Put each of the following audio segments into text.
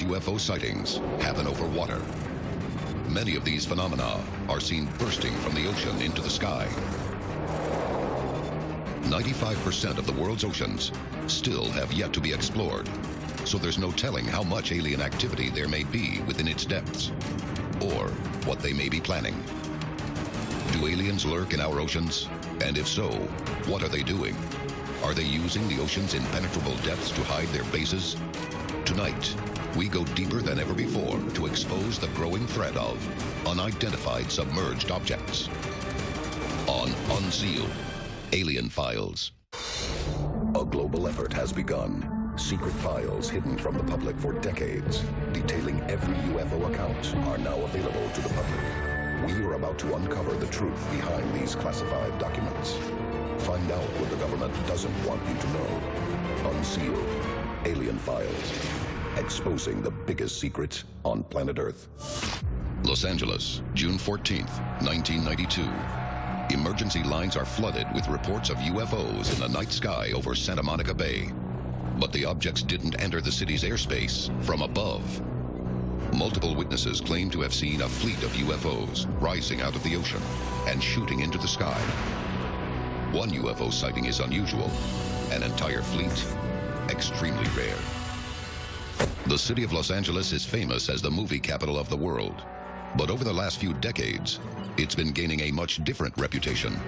UFO sightings happen over water. Many of these phenomena are seen bursting from the ocean into the sky. 95% of the world's oceans still have yet to be explored, so there's no telling how much alien activity there may be within its depths, or what they may be planning. Do aliens lurk in our oceans? And if so, what are they doing? Are they using the ocean's impenetrable depths to hide their bases? Tonight, we go deeper than ever before to expose the growing threat of unidentified submerged objects. On Unsealed, Alien Files. A global effort has begun. Secret files hidden from the public for decades, detailing every UFO account, are now available to the public. We are about to uncover the truth behind these classified documents. Find out what the government doesn't want you to know. Unsealed, Alien Files. Exposing the biggest secrets on planet Earth. Los Angeles, June 14th, 1992. Emergency lines are flooded with reports of UFOs in the night sky over Santa Monica Bay. But the objects didn't enter the city's airspace from above. Multiple witnesses claim to have seen a fleet of UFOs rising out of the ocean and shooting into the sky. One UFO sighting is unusual. An entire fleet, extremely rare. The city of Los Angeles is famous as the movie capital of the world. But over the last few decades, it's been gaining a much different reputation.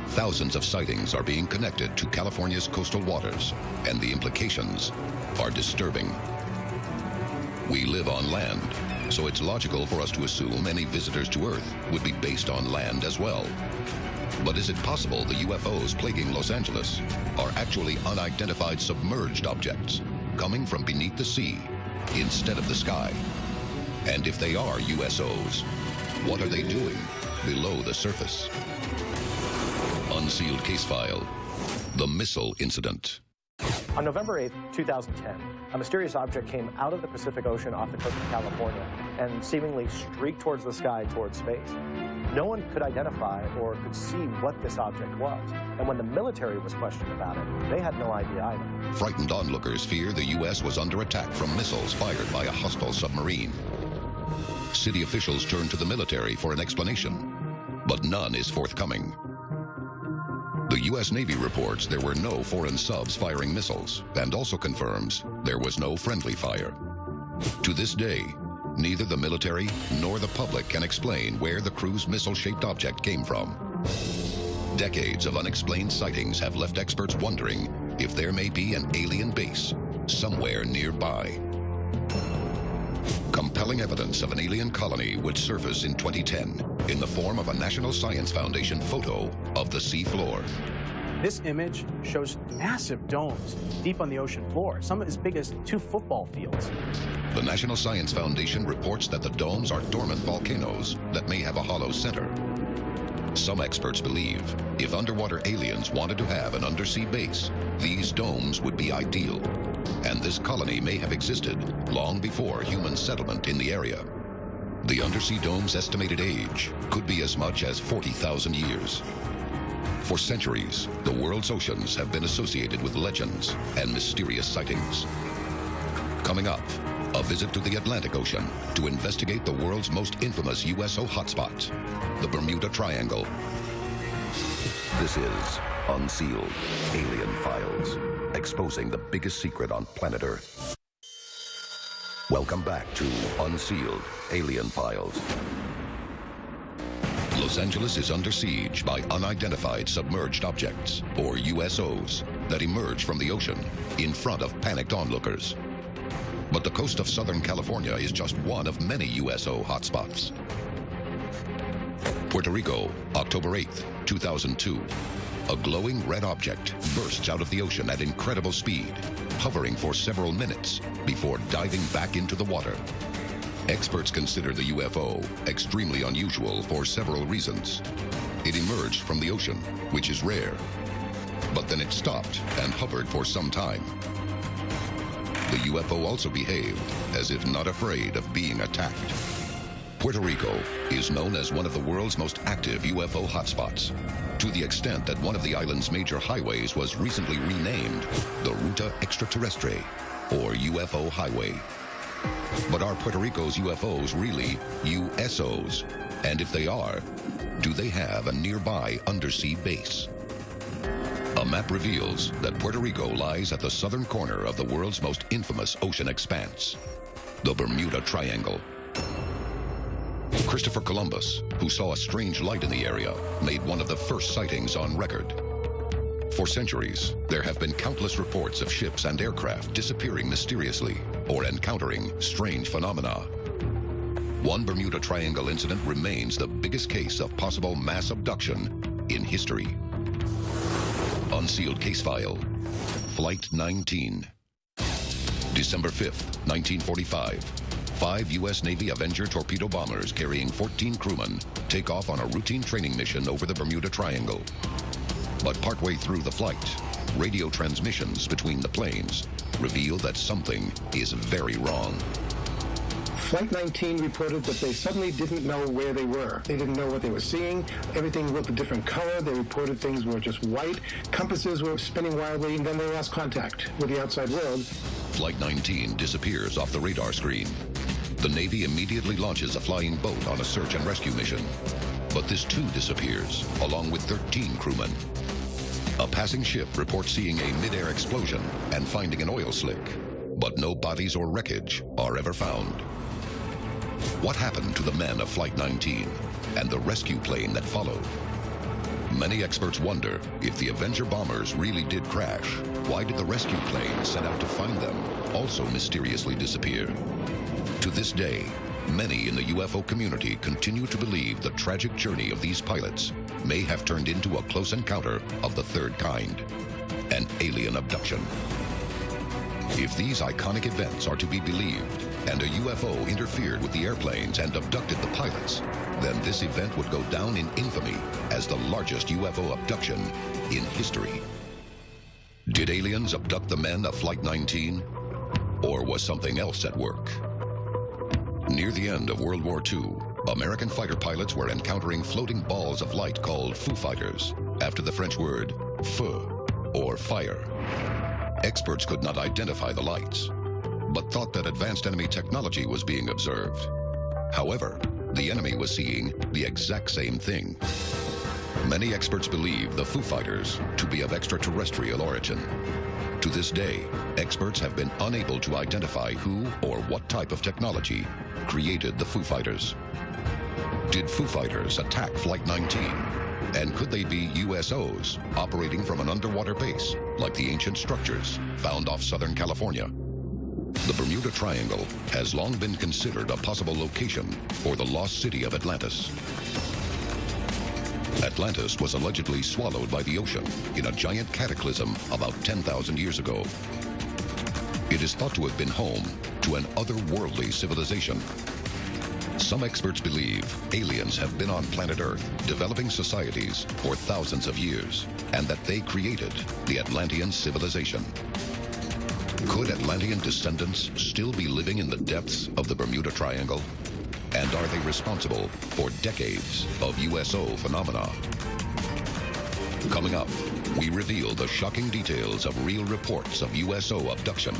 Thousands of sightings are being connected to California's coastal waters, and the implications are disturbing. We live on land, so it's logical for us to assume any visitors to Earth would be based on land as well. But is it possible the UFOs plaguing Los Angeles are actually unidentified submerged objects coming from beneath the sea instead of the sky? And if they are USOs, what are they doing below the surface? Unsealed case file, the missile incident. On November 8, 2010, a mysterious object came out of the Pacific Ocean off the coast of California and seemingly streaked towards the sky, towards space. No one could identify or could see what this object was. And when the military was questioned about it, they had no idea either. Frightened onlookers fear the U.S. was under attack from missiles fired by a hostile submarine. City officials turn to the military for an explanation, but none is forthcoming. The U.S. Navy reports there were no foreign subs firing missiles and also confirms there was no friendly fire. To this day, neither the military nor the public can explain where the cruise missile-shaped object came from. Decades of unexplained sightings have left experts wondering if there may be an alien base somewhere nearby. Compelling evidence of an alien colony would surface in 2010 in the form of a National Science Foundation photo of the sea floor. This image shows massive domes deep on the ocean floor, some as big as 2 football fields. The National Science Foundation reports that the domes are dormant volcanoes that may have a hollow center. Some experts believe if underwater aliens wanted to have an undersea base, these domes would be ideal. And this colony may have existed long before human settlement in the area. The undersea dome's estimated age could be as much as 40,000 years. For centuries, the world's oceans have been associated with legends and mysterious sightings. Coming up, a visit to the Atlantic Ocean to investigate the world's most infamous USO hotspot, the Bermuda Triangle. This is Unsealed, Alien Files, exposing the biggest secret on planet Earth. Welcome back to Unsealed, Alien Files. Los Angeles is under siege by unidentified submerged objects, or USOs, that emerge from the ocean in front of panicked onlookers. But the coast of Southern California is just one of many USO hotspots. Puerto Rico, October 8th, 2002. A glowing red object bursts out of the ocean at incredible speed, hovering for several minutes before diving back into the water. Experts consider the UFO extremely unusual for several reasons. It emerged from the ocean, which is rare, but then it stopped and hovered for some time. The UFO also behaved as if not afraid of being attacked. Puerto Rico is known as one of the world's most active UFO hotspots, to the extent that one of the island's major highways was recently renamed the Ruta Extraterrestre, or UFO Highway. But are Puerto Rico's UFOs really USOs? And if they are, do they have a nearby undersea base? A map reveals that Puerto Rico lies at the southern corner of the world's most infamous ocean expanse, the Bermuda Triangle. Christopher Columbus, who saw a strange light in the area, made one of the first sightings on record. For centuries, there have been countless reports of ships and aircraft disappearing mysteriously or encountering strange phenomena. One Bermuda Triangle incident remains the biggest case of possible mass abduction in history. Unsealed case file, Flight 19. December 5th, 1945. 5 U.S. Navy Avenger torpedo bombers carrying 14 crewmen take off on a routine training mission over the Bermuda Triangle. But partway through the flight, radio transmissions between the planes reveal that something is very wrong. Flight 19 reported that they suddenly didn't know where they were. They didn't know what they were seeing. Everything looked a different color. They reported things were just white. Compasses were spinning wildly, and then they lost contact with the outside world. Flight 19 disappears off the radar screen. The Navy immediately launches a flying boat on a search and rescue mission. But this too disappears, along with 13 crewmen. A passing ship reports seeing a mid-air explosion and finding an oil slick, but no bodies or wreckage are ever found. What happened to the men of Flight 19 and the rescue plane that followed? Many experts wonder if the Avenger bombers really did crash. Why did the rescue plane sent out to find them also mysteriously disappear? To this day, many in the UFO community continue to believe the tragic journey of these pilots may have turned into a close encounter of the third kind, an alien abduction. If these iconic events are to be believed, and a UFO interfered with the airplanes and abducted the pilots, then this event would go down in infamy as the largest UFO abduction in history. Did aliens abduct the men of Flight 19? Or was something else at work? Near the end of World War II, American fighter pilots were encountering floating balls of light called Foo Fighters, after the French word feu, or fire. Experts could not identify the lights, but thought that advanced enemy technology was being observed. However, the enemy was seeing the exact same thing. Many experts believe the Foo Fighters to be of extraterrestrial origin. To this day, experts have been unable to identify who or what type of technology created the Foo Fighters. Did Foo Fighters attack Flight 19? And could they be USOs operating from an underwater base, like the ancient structures found off Southern California? The Bermuda Triangle has long been considered a possible location for the lost city of Atlantis. Atlantis was allegedly swallowed by the ocean in a giant cataclysm about 10,000 years ago. It is thought to have been home to an otherworldly civilization. Some experts believe aliens have been on planet Earth developing societies for thousands of years, and that they created the Atlantean civilization. Could Atlantean descendants still be living in the depths of the Bermuda Triangle? And are they responsible for decades of USO phenomena? Coming up, we reveal the shocking details of real reports of USO abduction.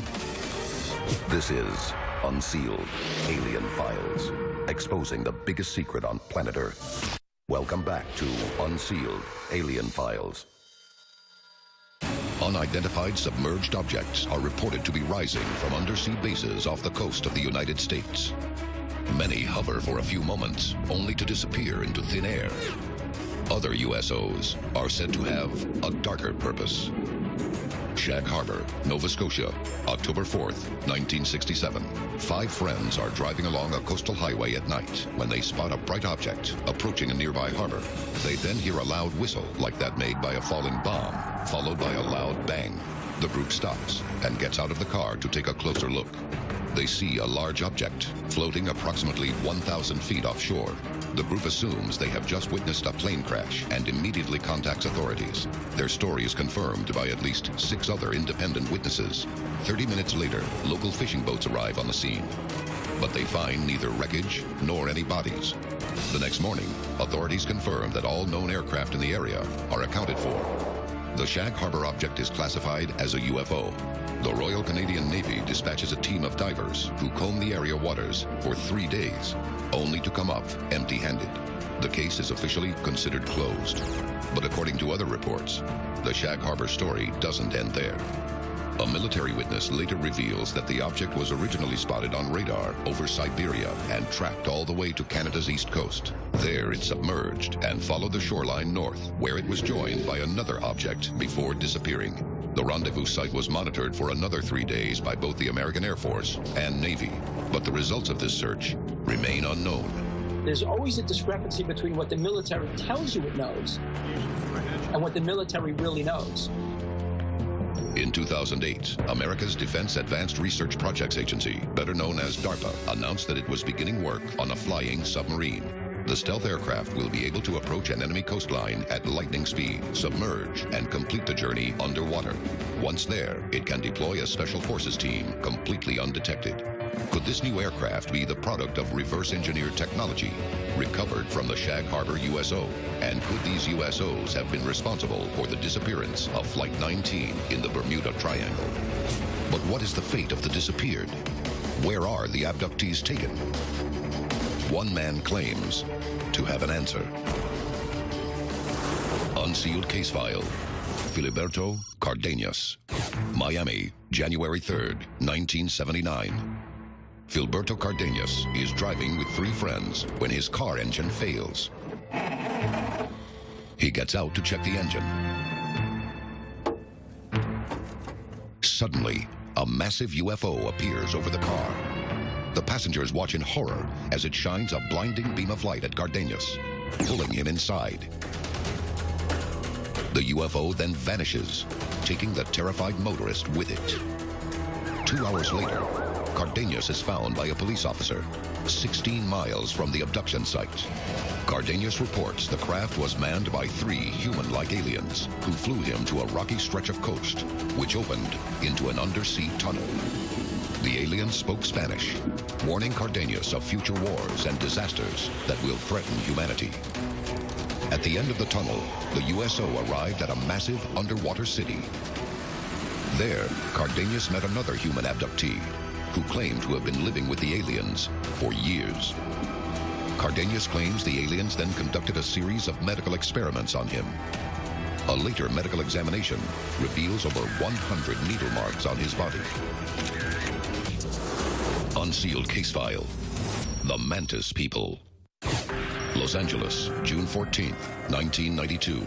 This is Unsealed Alien Files, exposing the biggest secret on planet Earth. Welcome back to Unsealed Alien Files. Unidentified submerged objects are reported to be rising from undersea bases off the coast of the United States. Many hover for a few moments, only to disappear into thin air. Other USOs are said to have a darker purpose. Shag Harbor, Nova Scotia, October 4th, 1967. 5 friends are driving along a coastal highway at night when they spot a bright object approaching a nearby harbor. They then hear a loud whistle like that made by a falling bomb, followed by a loud bang. The group stops and gets out of the car to take a closer look. They see a large object floating approximately 1,000 feet offshore. The group assumes they have just witnessed a plane crash and immediately contacts authorities. Their story is confirmed by at least 6 other independent witnesses. 30 minutes later, local fishing boats arrive on the scene, but they find neither wreckage nor any bodies. The next morning, authorities confirm that all known aircraft in the area are accounted for. The Shag Harbor object is classified as a UFO. The Royal Canadian Navy dispatches a team of divers who comb the area waters for 3 days, only to come up empty-handed. The case is officially considered closed. But according to other reports, the Shag Harbor story doesn't end there. A military witness later reveals that the object was originally spotted on radar over Siberia and tracked all the way to Canada's east coast. There it submerged and followed the shoreline north, where it was joined by another object before disappearing. The rendezvous site was monitored for another 3 days by both the American Air Force and Navy, but the results of this search remain unknown. There's always a discrepancy between what the military tells you it knows and what the military really knows. In 2008, America's Defense Advanced Research Projects Agency, better known as DARPA, announced that it was beginning work on a flying submarine. The stealth aircraft will be able to approach an enemy coastline at lightning speed, submerge, and complete the journey underwater. Once there, it can deploy a special forces team completely undetected. Could this new aircraft be the product of reverse-engineered technology recovered from the Shag Harbor USO? And could these USOs have been responsible for the disappearance of Flight 19 in the Bermuda Triangle? But what is the fate of the disappeared? Where are the abductees taken? One man claims to have an answer. Unsealed case file. Filiberto Cardenas. Miami, January 3rd, 1979. Filiberto Cardenas is driving with 3 friends when his car engine fails. He gets out to check the engine. Suddenly, a massive UFO appears over the car. The passengers watch in horror as it shines a blinding beam of light at Cardenas, pulling him inside. The UFO then vanishes, taking the terrified motorist with it. 2 hours later, Cardenas is found by a police officer 16 miles from the abduction site. Cardenas reports the craft was manned by 3 human-like aliens who flew him to a rocky stretch of coast, which opened into an undersea tunnel. The aliens spoke Spanish, warning Cardenas of future wars and disasters that will threaten humanity. At the end of the tunnel, the USO arrived at a massive underwater city. There, Cardenas met another human abductee who claimed to have been living with the aliens for years. Cardenas claims the aliens then conducted a series of medical experiments on him. A later medical examination reveals over 100 needle marks on his body. Unsealed case file. The Mantis People. Los Angeles, June 14th, 1992.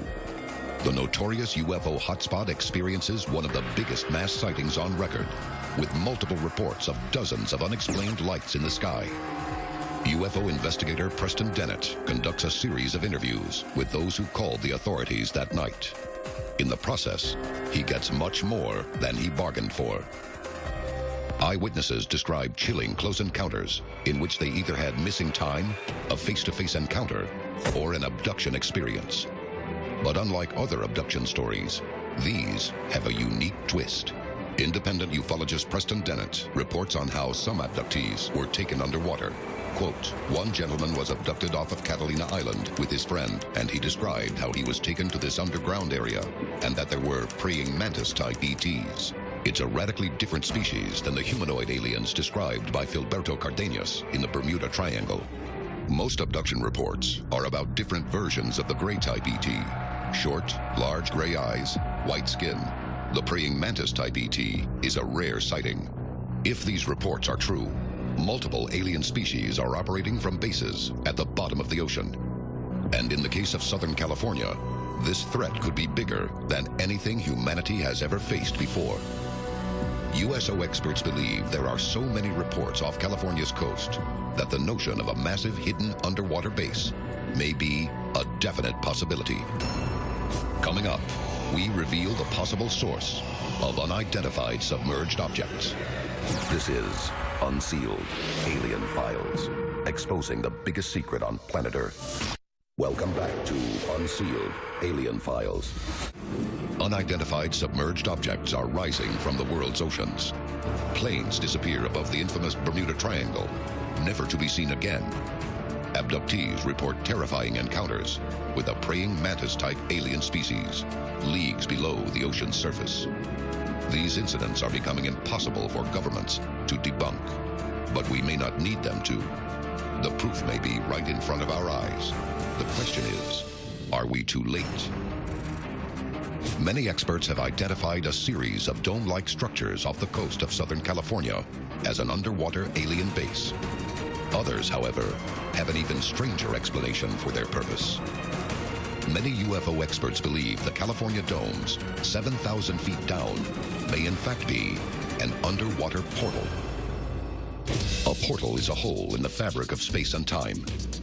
The notorious UFO hotspot experiences one of the biggest mass sightings on record, with multiple reports of dozens of unexplained lights in the sky. UFO investigator Preston Dennett conducts a series of interviews with those who called the authorities that night. In the process, he gets much more than he bargained for. Eyewitnesses describe chilling close encounters in which they either had missing time, a face-to-face encounter, or an abduction experience. But unlike other abduction stories, these have a unique twist. Independent ufologist Preston Dennett reports on how some abductees were taken underwater. Quote, one gentleman was abducted off of Catalina Island with his friend, and he described how he was taken to this underground area and that there were praying mantis-type ETs. It's a radically different species than the humanoid aliens described by Filiberto Cardenas in the Bermuda Triangle. Most abduction reports are about different versions of the gray-type ET. Short, large gray eyes, white skin. The praying mantis-type ET is a rare sighting. If these reports are true, multiple alien species are operating from bases at the bottom of the ocean. And in the case of Southern California, this threat could be bigger than anything humanity has ever faced before. USO experts believe there are so many reports off California's coast that the notion of a massive hidden underwater base may be a definite possibility. Coming up, we reveal the possible source of unidentified submerged objects. This is Unsealed Alien Files, exposing the biggest secret on planet Earth. Welcome back to Unsealed Alien Files. Unidentified submerged objects are rising from the world's oceans. Planes disappear above the infamous Bermuda Triangle, never to be seen again. Abductees report terrifying encounters with a praying mantis-type alien species, leagues below the ocean's surface. These incidents are becoming impossible for governments to debunk, but we may not need them to. The proof may be right in front of our eyes. The question is, are we too late? Many experts have identified a series of dome-like structures off the coast of Southern California as an underwater alien base. Others, however, have an even stranger explanation for their purpose. Many UFO experts believe the California domes, 7,000 feet down, may in fact be an underwater portal. A portal is a hole in the fabric of space and time,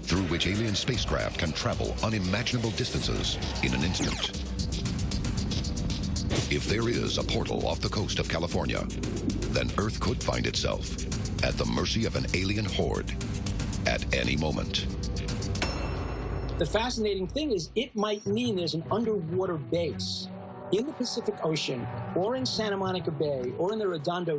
through which alien spacecraft can travel unimaginable distances in an instant. If there is a portal off the coast of California, then Earth could find itself at the mercy of an alien horde at any moment. The fascinating thing is it might mean there's an underwater base in the Pacific Ocean or in Santa Monica Bay or in the Redondo